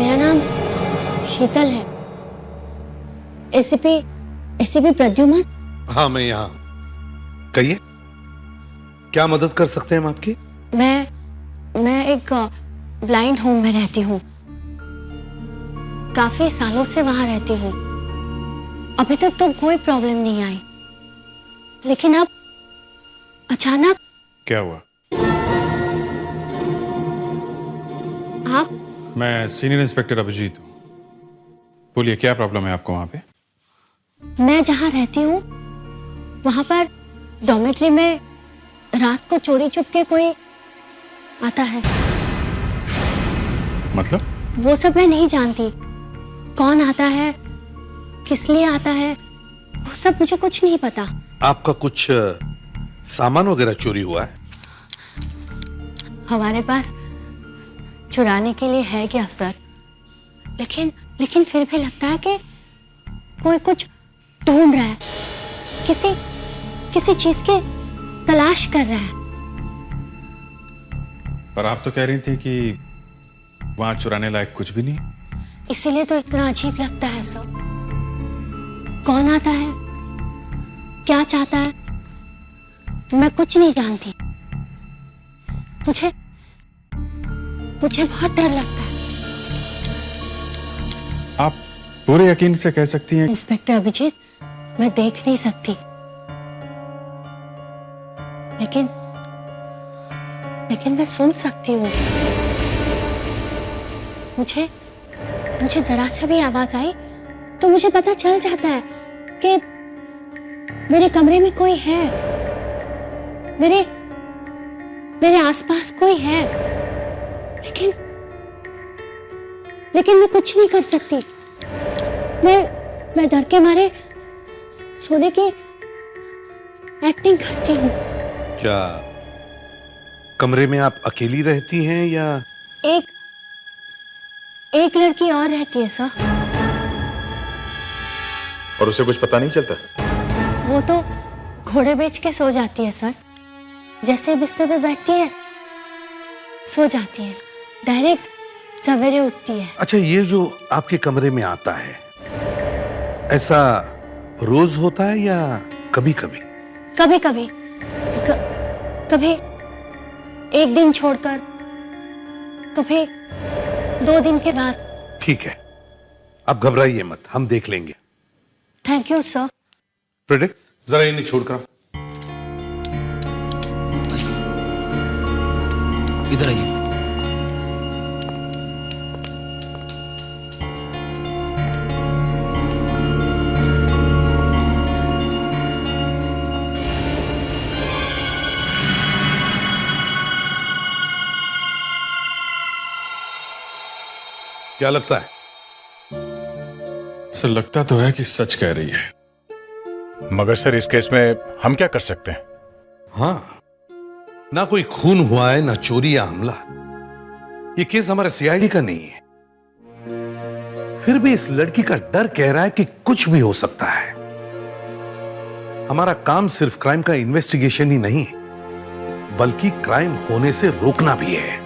मेरा नाम शीतल है। एसीपी प्रद्युमन। हाँ, मैं यहाँ। कहिए, क्या मदद कर सकते हैं हम आपकी? मैं एक ब्लाइंड होम में रहती हूँ। काफी सालों से वहां रहती हूँ। अभी तक तो कोई प्रॉब्लम नहीं आई, लेकिन अब अचानक। क्या हुआ? आप? मैं सीनियर इंस्पेक्टर अभिजीत हूँ। बोलिए, क्या प्रॉब्लम है आपको वहां पे? मैं जहाँ रहती हूँ वहां पर डॉर्मेट्री में रात को चोरी चुपके कोई आता है। मतलब? वो सब मैं नहीं जानती। कौन आता है, किस लिए आता है, वो सब मुझे कुछ नहीं पता। आपका कुछ सामान वगैरह चोरी हुआ है? हमारे पास चुराने के लिए है क्या सर? लेकिन फिर भी लगता है कि कोई कुछ ढूंढ रहा है, किसी चीज की तलाश कर रहा है। पर आप तो कह रही थी कि वहां चुराने लायक कुछ भी नहीं। इसीलिए तो इतना अजीब लगता है सर। कौन आता है, क्या चाहता है, मैं कुछ नहीं जानती। मुझे बहुत डर लगता है। आप पूरे यकीन से कह सकती हैं? इंस्पेक्टर अभिजीत, मैं देख नहीं सकती, लेकिन मैं सुन सकती हूँ। मुझे जरा से भी आवाज आई तो मुझे पता चल जाता है कि मेरे कमरे में कोई है, मेरे आसपास कोई है। लेकिन मैं कुछ नहीं कर सकती। मैं डर के मारे सोने की एक्टिंग करती हूँ। क्या कमरे में आप अकेली रहती हैं या? एक लड़की और रहती है सर। और उसे कुछ पता नहीं चलता? वो तो घोड़े बेच के सो जाती है सर। जैसे बिस्तर पे बैठती है सो जाती है, डायरेक्ट सवेरे उठती है। अच्छा, ये जो आपके कमरे में आता है, ऐसा रोज होता है या कभी कभी? कभी एक दिन छोड़कर, कभी 2 दिन के बाद। ठीक है, आप घबराइए मत, हम देख लेंगे। Thank you sir. प्रेडिक्ट, जरा इन्हें छोड़कर इधर आइए। क्या लगता है? सर, लगता तो है कि सच कह रही है। मगर सर, इस केस में हम क्या कर सकते हैं? हाँ, ना कोई खून हुआ है, ना चोरी या हमला। ये केस हमारे सीआईडी का नहीं है। फिर भी इस लड़की का डर कह रहा है कि कुछ भी हो सकता है। हमारा काम सिर्फ क्राइम का इन्वेस्टिगेशन ही नहीं, बल्कि क्राइम होने से रोकना भी है।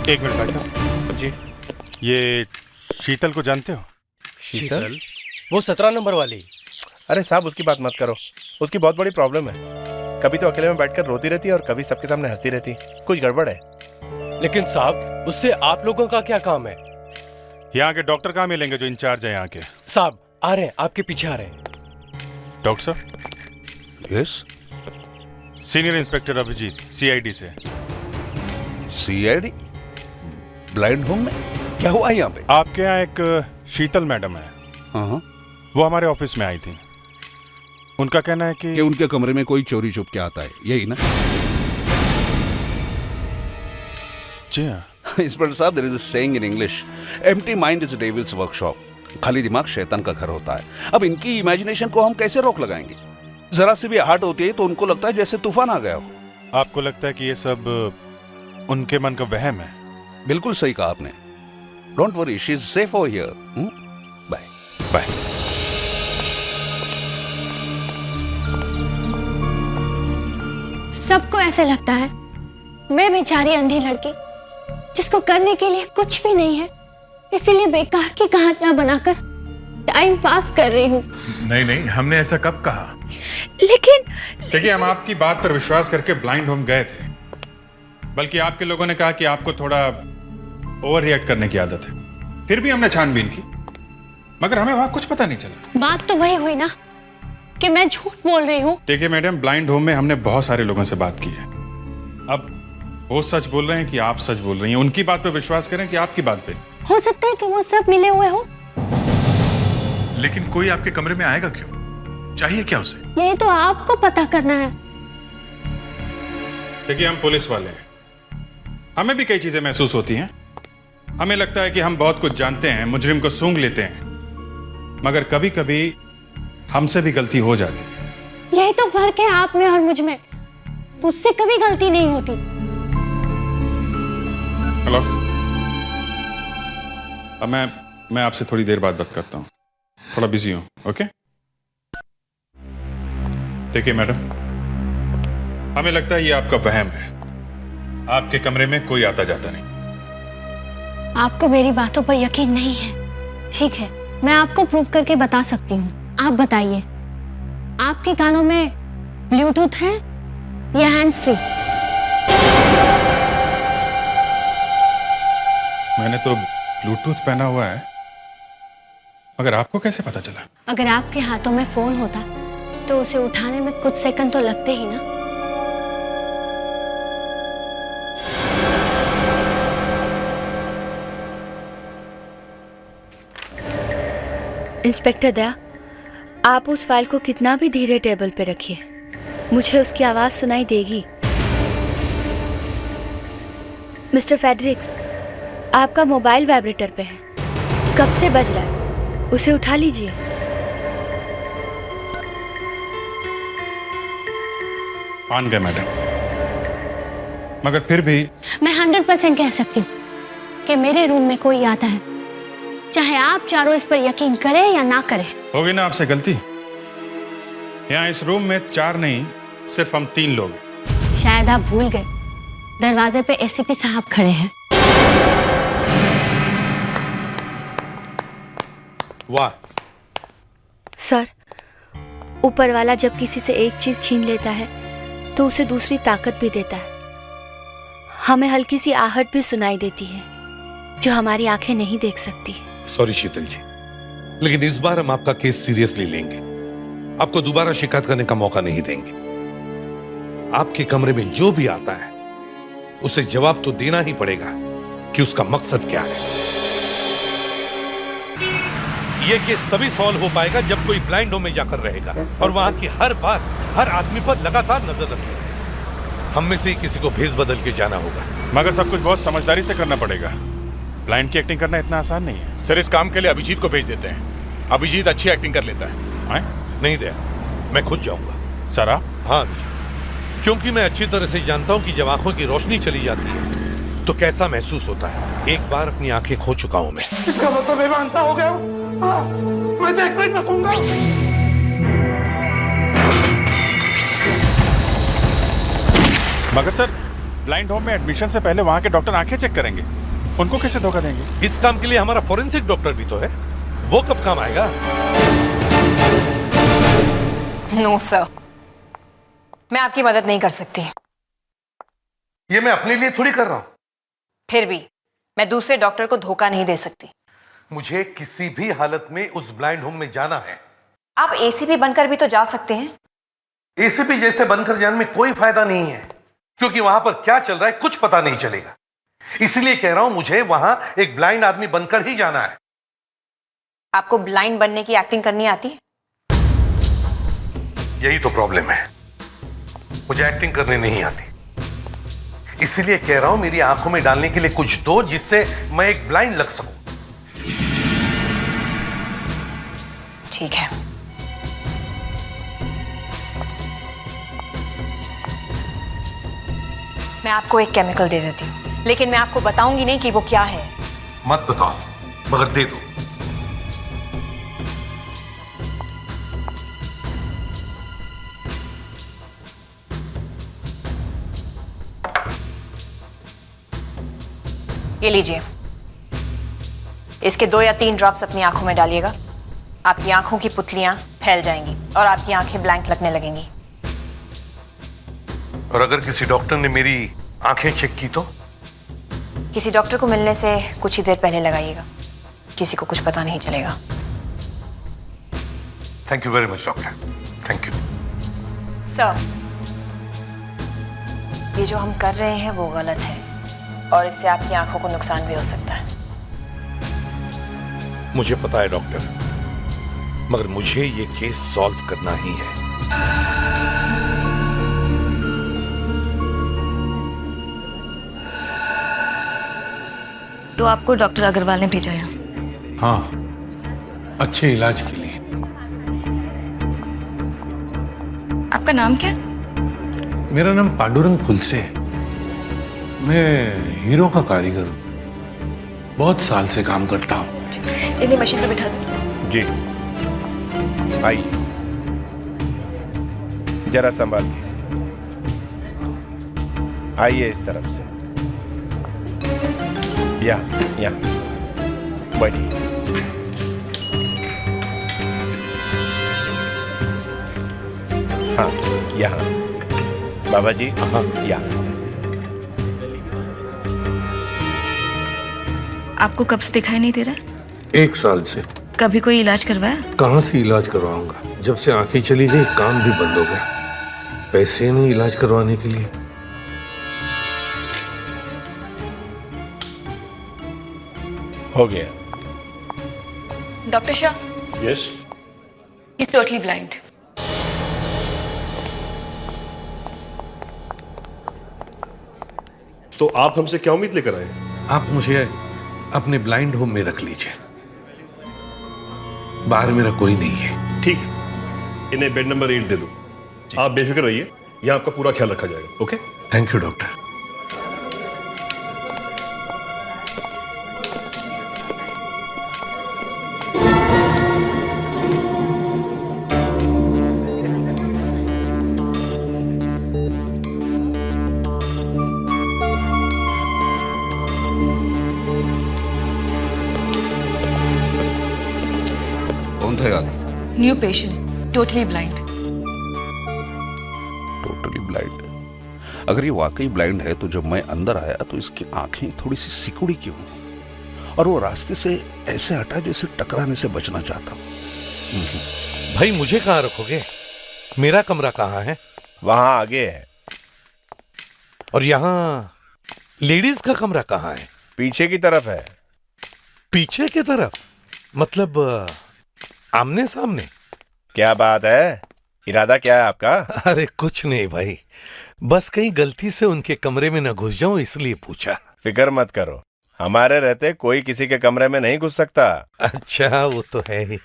एक मिनट भाई साहब जी, ये शीतल को जानते हो? शीतल? वो 17 नंबर वाली? अरे साहब, उसकी बात मत करो। उसकी बहुत बड़ी प्रॉब्लम है। कभी तो अकेले में बैठकर रोती रहती है और कभी सबके सामने हंसती रहती। कुछ गड़बड़ है। लेकिन साहब, उससे आप लोगों का क्या काम है? यहाँ के डॉक्टर कहाँ मिलेंगे जो इंचार्ज है यहाँ के? साहब आ रहे हैं, आपके पीछे आ रहे हैं। डॉक्टर साहब? Yes. Senior inspector Abhijeet, CID से। सीआईडी? ब्लाइंड होम में क्या हुआ यहाँ पे? आपके यहाँ एक शीतल मैडम है। हाँ। वो हमारे ऑफिस में आई थी। उनका कहना है कि उनके कमरे में कोई चोरी छुप के आता है, यही ना? जी हाँ। इंस्पेक्टर साहब, there is a saying in English, empty mind is devil's workshop. खाली दिमाग शैतान का घर होता है। अब इनकी इमेजिनेशन को हम कैसे रोक लगाएंगे? जरा सी भी आहट होती है तो उनको लगता है जैसे तूफान आ गया हो। आपको लगता है कि ये सब उनके मन का वहम है? बिल्कुल सही कहा आपने। Don't worry, she is safe over here. Bye bye. सबको ऐसे लगता है मैं बेचारी अंधी लड़की जिसको करने के लिए कुछ भी नहीं है, इसीलिए बेकार की कहानियां बनाकर टाइम पास कर रही हूँ। नहीं नहीं, हमने ऐसा कब कहा? लेकिन देखिए, हम आपकी बात पर विश्वास करके ब्लाइंड होम गए थे, बल्कि आपके लोगों ने कहा कि आपको थोड़ा ओवर रिएक्ट करने की आदत है। फिर भी हमने छानबीन की, मगर हमें वहां कुछ पता नहीं चला। बात तो वही हुई ना कि मैं झूठ बोल रही हूँ। देखिए मैडम, ब्लाइंड होम में हमने बहुत सारे लोगों से बात की है। अब वो सच बोल रहे हैं कि आप सच बोल रही हैं? उनकी बात पे विश्वास करें कि आपकी बात पे? हो सकता है कि वो सब मिले हुए हो। लेकिन कोई आपके कमरे में आएगा क्यों? चाहिए क्या उसे? ये तो आपको पता करना है। देखिए, हम पुलिस वाले हैं, हमें भी कई चीजें महसूस होती हैं। हमें लगता है कि हम बहुत कुछ जानते हैं, मुजरिम को सूंघ लेते हैं, मगर कभी कभी हमसे भी गलती हो जाती है। यही तो फर्क है आप में और मुझ में। मुझसे कभी गलती नहीं होती। हेलो, अब मैं आपसे थोड़ी देर बाद बात करता हूँ, थोड़ा बिजी हूँ। ओके? देखिए मैडम, हमें लगता है ये आपका वहम है। आपके कमरे में कोई आता जाता नहीं। आपको मेरी बातों पर यकीन नहीं है, ठीक है, मैं आपको प्रूव करके बता सकती हूँ। आप बताइए, आपके कानों में ब्लूटूथ है या हैंड्स फ्री? मैंने तो ब्लूटूथ पहना हुआ है, मगर आपको कैसे पता चला? अगर आपके हाथों में फोन होता तो उसे उठाने में कुछ सेकंड तो लगते ही ना। इंस्पेक्टर दया, आप उस फाइल को कितना भी धीरे टेबल पे रखिए, मुझे उसकी आवाज सुनाई देगी। मिस्टर फेडरिक्स, आपका मोबाइल वाइब्रेटर पे है, कब से बज रहा है, उसे उठा लीजिए। मान गए मैडम, मगर फिर भी मैं 100% कह सकती हूँ कि मेरे रूम में कोई आता है, चाहे आप चारों इस पर यकीन करें या ना करें। होगी ना आपसे गलती। यहाँ इस रूम में 4 नहीं, सिर्फ हम 3 लोग हैं। शायद आप भूल गए, दरवाजे पे एसीपी साहब खड़े हैं। वाह सर, ऊपर वाला जब किसी से एक चीज छीन लेता है तो उसे दूसरी ताकत भी देता है। हमें हल्की सी आहट भी सुनाई देती है जो हमारी आंखें नहीं देख सकती। सॉरी शीतल जी, लेकिन इस बार हम आपका केस सीरियसली लेंगे। आपको दोबारा शिकायत करने का मौका नहीं देंगे। आपके कमरे में जो भी आता है उसे जवाब तो देना ही पड़ेगा कि उसका मकसद क्या है। यह केस तभी सॉल्व हो पाएगा जब कोई ब्लाइंड होम में जाकर रहेगा और वहां की हर बात, हर आदमी पर लगातार नजर रखेगा। हम में से किसी को भेस बदल के जाना होगा। मगर सब कुछ बहुत समझदारी से करना पड़ेगा। ब्लाइंड की एक्टिंग करना इतना आसान नहीं है। सर, इस काम के लिए अभिजीत को भेज देते हैं। अभिजीत अच्छी एक्टिंग कर लेता है। नहीं दया, मैं खुद जाऊंगा। सर आप? हाँ, क्योंकि मैं अच्छी तरह से जानता हूं कि जब आंखों की रोशनी चली जाती है तो कैसा महसूस होता है। एक बार अपनी आंखें खो चुका हूं मैं। इसका मतलब मैं मानता हो गया हूं। मैं देख नहीं सकूंगा। मगर सर, ब्लाइंड होम में एडमिशन से पहले वहां के डॉक्टर आंखें चेक करेंगे, उनको कैसे धोखा देंगे? इस काम के लिए हमारा फोरेंसिक डॉक्टर भी तो है, वो कब काम आएगा? नो सर, मैं आपकी मदद नहीं कर सकती। ये मैं अपने लिए थोड़ी कर रहा हूं। फिर भी मैं दूसरे डॉक्टर को धोखा नहीं दे सकती। मुझे किसी भी हालत में उस ब्लाइंड होम में जाना है। आप एसीपी बनकर भी तो जा सकते हैं। एसीपी जैसे बनकर जाने में कोई फायदा नहीं है, क्योंकि वहां पर क्या चल रहा है कुछ पता नहीं चलेगा। इसलिए कह रहा हूं, मुझे वहां एक ब्लाइंड आदमी बनकर ही जाना है। आपको ब्लाइंड बनने की एक्टिंग करनी आती है? यही तो प्रॉब्लम है, मुझे एक्टिंग करने नहीं आती। इसीलिए कह रहा हूं मेरी आंखों में डालने के लिए कुछ दो जिससे मैं एक ब्लाइंड लग सकूं। ठीक है, मैं आपको एक केमिकल दे देती हूँ, लेकिन मैं आपको बताऊंगी नहीं कि वो क्या है। मत बताओ, मगर दे दो। ये लीजिए, इसके 2 या 3 ड्रॉप्स अपनी आंखों में डालिएगा। आपकी आंखों की पुतलियां फैल जाएंगी और आपकी आंखें ब्लैंक लगने लगेंगी। और अगर किसी डॉक्टर ने मेरी आंखें चेक की तो? किसी डॉक्टर को मिलने से कुछ ही देर पहले लगाइएगा, किसी को कुछ पता नहीं चलेगा। Thank you very much doctor, thank you. Sir, ये जो हम कर रहे हैं वो गलत है और इससे आपकी आंखों को नुकसान भी हो सकता है। मुझे पता है डॉक्टर, मगर मुझे ये केस सॉल्व करना ही है। तो आपको डॉक्टर अग्रवाल ने भेजा है? हाँ, अच्छे इलाज के लिए। आपका नाम क्या? मेरा नाम पांडुरंग फुलसे है। मैं हीरो का कारीगर हूँ, बहुत साल से काम करता हूँ। इन्हें मशीन पर बिठा दो। जी, आइए, जरा संभाल के आइए इस तरफ से। या बैठिए। हाँ, यहाँ बाबा जी। हाँ, यहाँ। आपको कब से दिखाई नहीं दे रहा? 1 साल से। कभी कोई इलाज करवाया? कहाँ से इलाज करवाऊंगा, जब से आंखें चली गई काम भी बंद हो गया। पैसे नहीं इलाज करवाने के लिए। हो गया। Doctor Shah. Yes. Is totally blind. तो आप हमसे क्या उम्मीद लेकर आए? आप मुझे अपने ब्लाइंड होम में रख लीजिए, बाहर मेरा कोई नहीं है। ठीक है, इन्हें बेड नंबर 8 दे दो। आप बेफिक्र रहिए, यहाँ आपका पूरा ख्याल रखा जाएगा। Okay, thank you doctor. New patient, totally blind. Totally blind? अगर ये वाकई ब्लाइंड है तो जब मैं अंदर आया तो इसकी आंखें थोड़ी सी सिकुड़ी क्यों, और वो रास्ते से ऐसे हटा जैसे टकराने से बचना चाहता हूं। भाई मुझे कहाँ रखोगे? मेरा कमरा कहाँ है? वहां आगे है। और यहाँ लेडीज का कमरा कहाँ है? पीछे की तरफ है। पीछे की तरफ? मतलब आमने सामने? क्या बात है, इरादा क्या है आपका? अरे कुछ नहीं भाई, बस कहीं गलती से उनके कमरे में न घुस जाऊं इसलिए पूछा। फिक्र मत करो, हमारे रहते कोई किसी के कमरे में नहीं घुस सकता। अच्छा, वो तो है ही।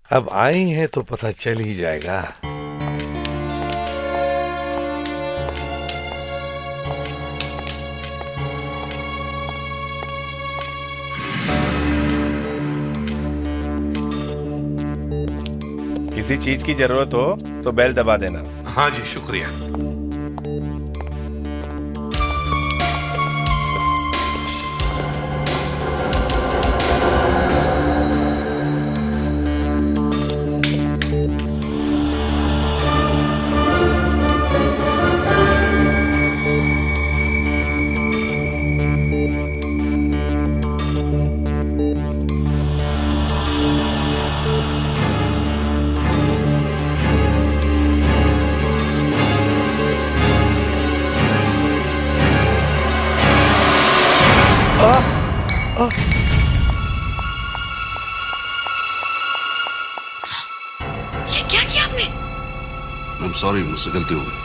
अब आई हैं तो पता चल ही जाएगा। किसी चीज की जरूरत हो तो बेल दबा देना। हाँ जी, शुक्रिया। ये क्या किया आपने? आई एम सॉरी, मुझसे गलती हो गई।